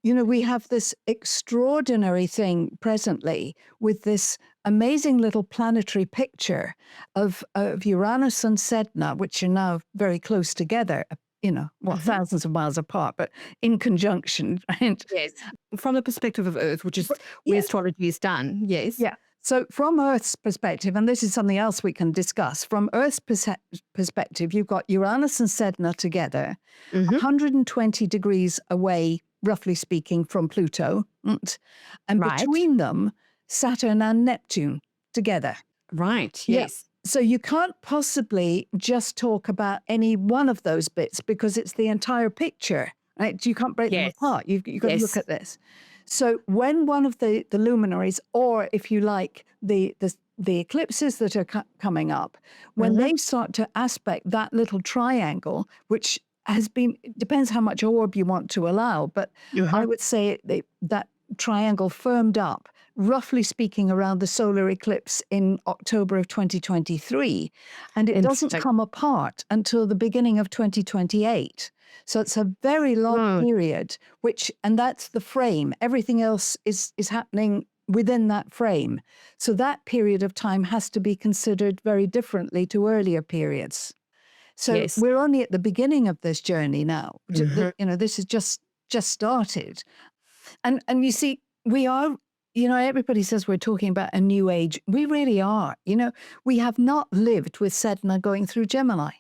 we have this extraordinary thing presently with this amazing little planetary picture of Uranus and Sedna, which are now very close together, Hmm. thousands of miles apart, but in conjunction, right? Yes. From the perspective of Earth, which is where Yeah, astrology is done. Yes. yeah. So from Earth's perspective, and this is something else we can discuss, from Earth's perspective, you've got Uranus and Sedna together, Hmm. 120 degrees away, roughly speaking, from Pluto. And Right. between them, Saturn and Neptune together. Right. Yeah. Yes. So you can't possibly just talk about any one of those bits because it's the entire picture, right? You can't break them Yes. apart. You've got to look Yes. at this. So when one of the luminaries, or if you like, the eclipses that are coming up, when Hmm. they start to aspect that little triangle, which has been, it depends how much orb you want to allow, but I Uh-huh. would say that triangle firmed up, roughly speaking, around the solar eclipse in October of 2023. And it doesn't Interesting. come apart until the beginning of 2028. So it's a very long Mm. period, and that's the frame. Everything else is happening within that frame. So that period of time has to be considered very differently to earlier periods. So Yes. we're only at the beginning of this journey now. Hmm. This has just started. And you see, we are, everybody says we're talking about a new age. We really are. We have not lived with Sedna going through Gemini.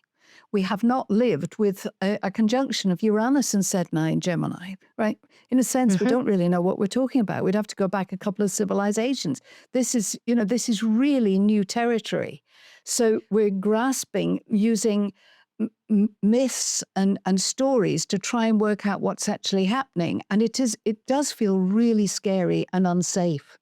We have not lived with a conjunction of Uranus and Sedna in Gemini, right? In a sense, we Hmm. don't really know what we're talking about. We'd have to go back a couple of civilizations. This is really new territory. So we're grasping using myths and stories to try and work out what's actually happening. And it does feel really scary and unsafe.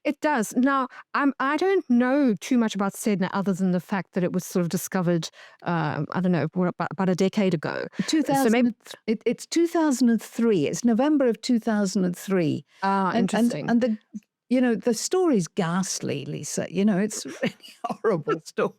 It does. Now, I don't know too much about Sedna other than the fact that it was sort of discovered, I don't know, about a decade ago. So maybe, 2000, it's 2003. It's November of 2003. And and interesting. and the story's ghastly, Lisa. It's a really horrible story.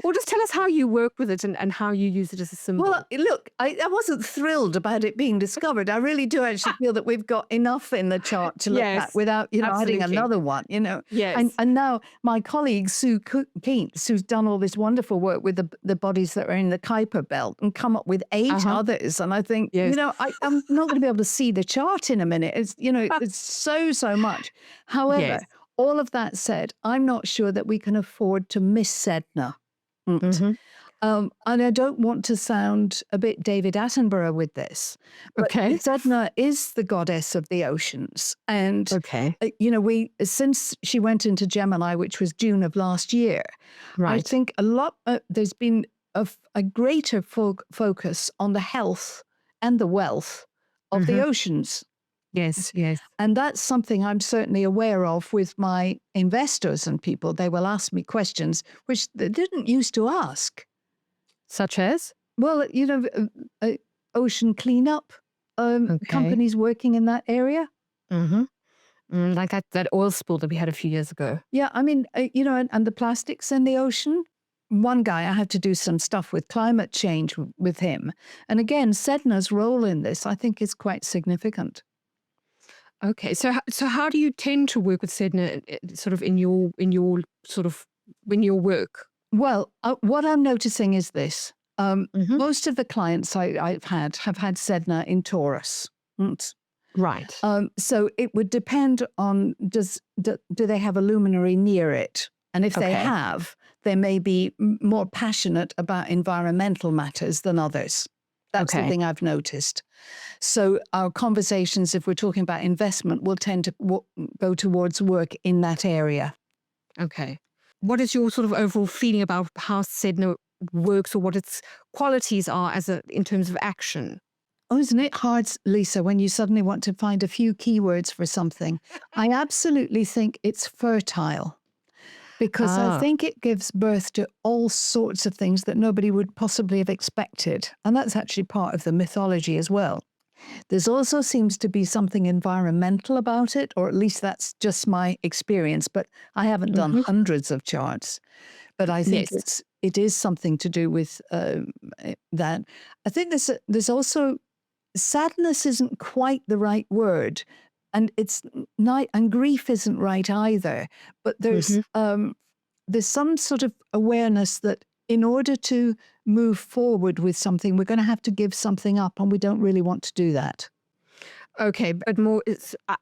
Well, just tell us how you work with it and how you use it as a Well, symbol. look, I wasn't thrilled about it being discovered. I really do actually feel that we've got enough in the chart to look at Yes, without, adding absolutely. another one, And Yes. and now my colleague Sue Keats, who's done all this wonderful work with the bodies that are in the Kuiper belt and come up with 8 Uh-huh. others. And I think, Yes. I'm not going to be able to see the chart in a minute. It's so much. However, Yes. all of that said, I'm not sure that we can afford to miss Sedna. Mm. Hmm. And I don't want to sound a bit David Attenborough with this, but Okay. Sedna is the goddess of the oceans. And, Okay. since she went into Gemini, which was June of last year, I Right. think there's been a greater focus on the health and the wealth of the Hmm. oceans. Yes. Yes. And that's something I'm certainly aware of with my investors and people. They will ask me questions which they didn't used to ask. Such as? Well, ocean cleanup, Okay. companies working in that area. Hmm. Like that oil spill that we had a few years ago. Yeah, I mean, and the plastics in the ocean. One guy, I had to do some stuff with climate change with him. And again, Sedna's role in this, I think, is quite significant. Okay. So how do you tend to work with Sedna, sort of in your sort of in your work? Well, what I'm noticing is this. Hmm. Most of the clients I've had have had Sedna in Taurus. Mm. Right. So it would depend on do they have a luminary near it? And if they Okay. have, they may be more passionate about environmental matters than others. That's the Okay. thing I've noticed. So our conversations, if we're talking about investment, will tend to go towards work in that area. Okay. What is your sort of overall feeling about how Sedna works, or what its qualities are in terms of action? Oh, isn't it hard, Lisa, when you suddenly want to find a few keywords for something? I absolutely think it's fertile because I Ah. think it gives birth to all sorts of things that nobody would possibly have expected. And that's actually part of the mythology as well. There's also seems to be something environmental about it, or at least that's just my experience, but I haven't done Hmm. hundreds of charts. But I think Yes. it is something to do with that. I think there's also sadness isn't quite the right word, and it's not, and grief isn't right either. But there's some sort of awareness that in order to move forward with something, we're going to have to give something up, and we don't really want to do that. Okay, but more,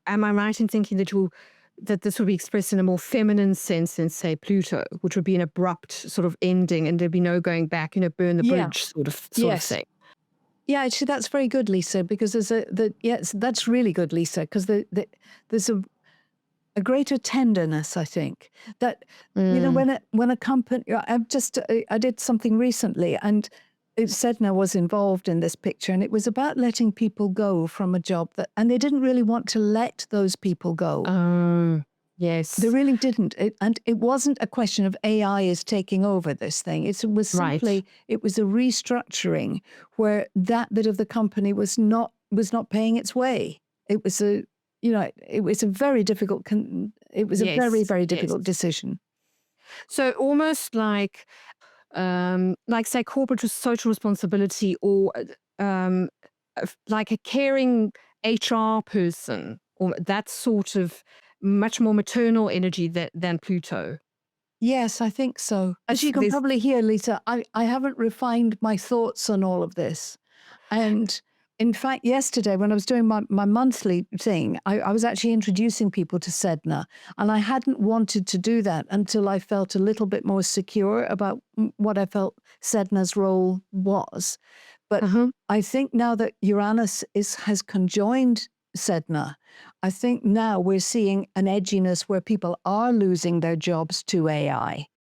am I right in thinking that this would be expressed in a more feminine sense than, say, Pluto, which would be an abrupt sort of ending and there'd be no going back, burn the Yeah. bridge sort of Yes. thing? Yeah, actually, that's very good, Lisa, because yes, that's really good, Lisa, because there's a greater tenderness, I think, that, when a company, I did something recently, and Sedna was involved in this picture, and it was about letting people go from a job and they didn't really want to let those people go. Oh, yes. They really didn't. And it wasn't a question of AI is taking over this thing. It was simply, it was a restructuring where that bit of the company was not paying its way. It was it was a very difficult, it was a very, very difficult decision. So almost like say corporate social responsibility, or like a caring HR person, or that sort of much more maternal energy than Pluto. Yes, I think so. As you can probably hear, Lisa, I haven't refined my thoughts on all of this. And in fact, yesterday when I was doing my monthly thing, I was actually introducing people to Sedna. And I hadn't wanted to do that until I felt a little bit more secure about what I felt Sedna's role was. But I think now that Uranus has conjoined Sedna, I think now we're seeing an edginess where people are losing their jobs to AI.